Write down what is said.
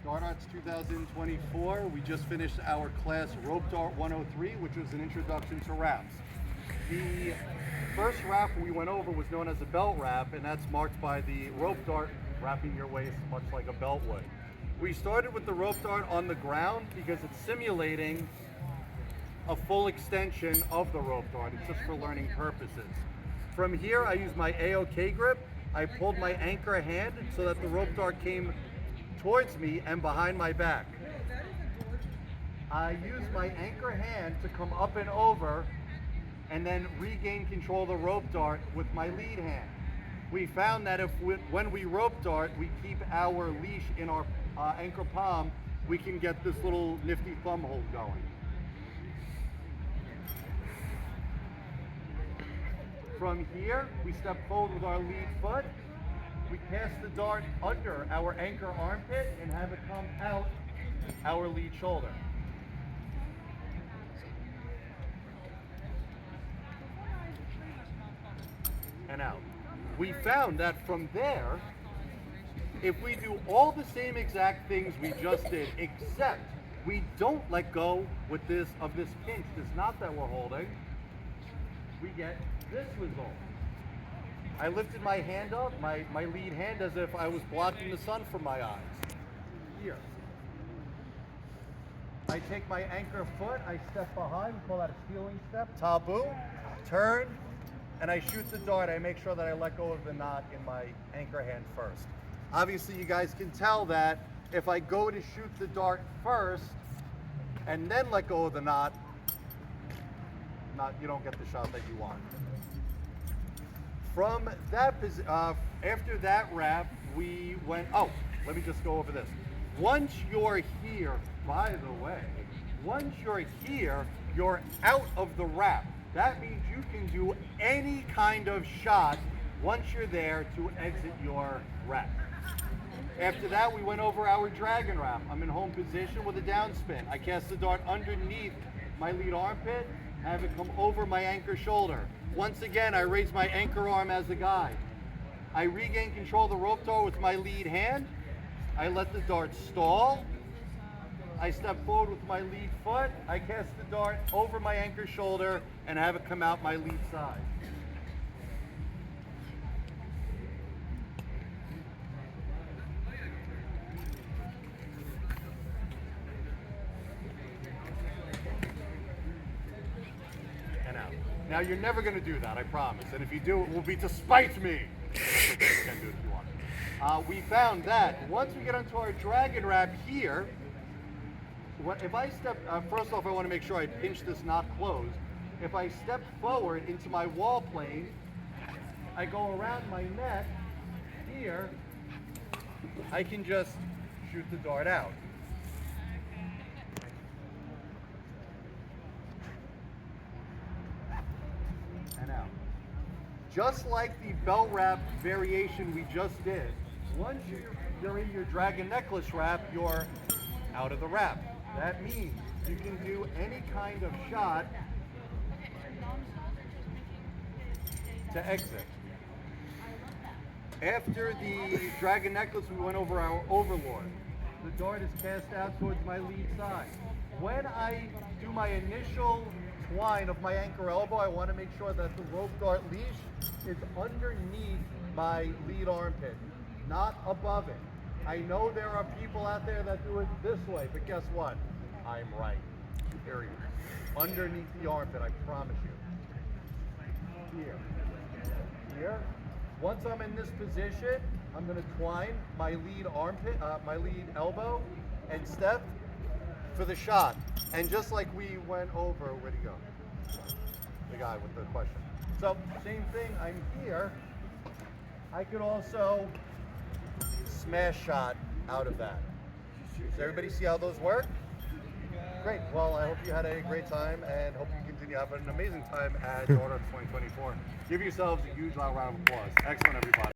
Guard Arts 2024. We just finished our class Rope Dart 103, which was an introduction to wraps. The first wrap we went over was known as a belt wrap, and that's marked by the rope dart wrapping your waist much like a belt would. We started with the rope dart on the ground because it's simulating a full extension of the rope dart. It's just for learning purposes. From here, I used my AOK grip. I pulled my anchor hand so that the rope dart came towards me and behind my back. I used my anchor hand to come up and over and then regain control of the rope dart with my lead hand. We found that when we rope dart, we keep our leash in our anchor palm, we can get this little nifty thumb hold going. From here, we step forward with our lead foot. We pass the dart under our anchor armpit and have it come out our lead shoulder. And out. We found that from there, if we do all the same exact things we just did, except we don't let go with this pinch, this knot that we're holding, we get this result. I lifted my hand up, my lead hand, as if I was blocking the sun from my eyes. Here. I take my anchor foot, I step behind, we call that a stealing step, taboo, turn, and I shoot the dart. I make sure that I let go of the knot in my anchor hand first. Obviously, you guys can tell that if I go to shoot the dart first and then let go of the knot, you don't get the shot that you want. From that, after that wrap, we went, let me just go over this. Once you're here, by the way, once you're here, you're out of the wrap. That means you can do any kind of shot once you're there to exit your wrap. After that, we went over our dragon wrap. I'm in home position with a downspin. I cast the dart underneath my lead armpit, have it come over my anchor shoulder. Once again, I raise my anchor arm as a guide. I regain control of the rope dart with my lead hand. I let the dart stall. I step forward with my lead foot. I cast the dart over my anchor shoulder and have it come out my lead side. And out. Now you're never going to do that, I promise. And if you do, it will be to spite me. You can do it if you want. We found that once we get onto our dragon wrap here, if I step, first off, I want to make sure I pinch this knot closed. If I step forward into my wall plane, I go around my neck here, I can just shoot the dart out. And out. Just like the belt wrap variation we just did, once you're in your dragon necklace wrap, you're out of the wrap. That means you can do any kind of shot to exit. After the dragon necklace, we went over our overlord. The dart is cast out towards my lead side. When I do my initial twine of my anchor elbow, I want to make sure that the rope dart leash is underneath my lead armpit, not above it. I know there are people out there that do it this way, but guess what? I'm right. Period. Underneath the armpit, I promise you. Here. Here. Once I'm in this position, I'm going to twine my lead armpit, my lead elbow, and step for the shot. And just like we went over, where'd he go? The guy with the question. So, same thing, I'm here. I could also smash shot out of that. Does everybody see how those work? Great. Well, I hope you had a great time and hope you continue to have an amazing time at Guard Arts 2024. Give yourselves a huge round of applause. Excellent, everybody.